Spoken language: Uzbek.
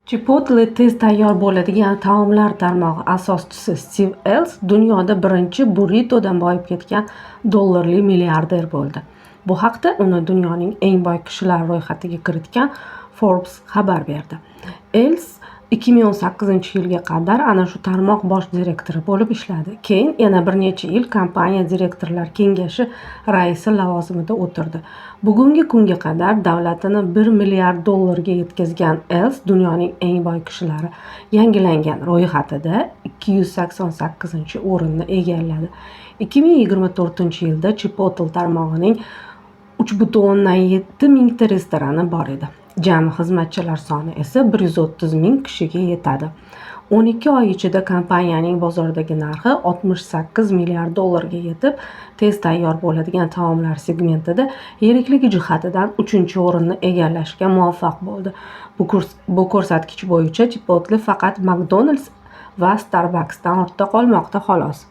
Chipotle tez tayyor bo'ladigan taomlar tarmog'i asoschisi Steve Els dunyoda birinchi burritodan boyib ketgan dollarli milliarder bo'ldi. Bu haqda uni dunyoning eng boy kishilar ro'yxatiga kiritgan Forbes xabar berdi. Els 2018-yilga qadar ana shu tarmoq bosh direktori bo'lib ishladi. Keyin yana bir necha yil kompaniya direktorlar kengashi raisi lavozimida o'tirdi. Bugungi kunga qadar davlatini 1 milliard dollarga yetkazgan Els dunyoning eng boy kishilari yangilangan ro'yxatida 288-o'rinni egalladi. 2024-yilda Chipotle tarmog'ining 3,7 mingta restorani bor edi. Jami xizmatchilar soni esa 130 ming kishiga yetadi. 12 oy ichida kompaniyaning bozordagi narxi 68 milliard dollarga yetib, tez tayyor bo'ladigan taomlar segmentida yirikligi jihatidan 3-o'rinni egallashga muvaffaq bo'ldi. Bu ko'rsatkich bo'yicha Chipotle faqat McDonald's va Starbucks'dan ortda qolmoqda xolos.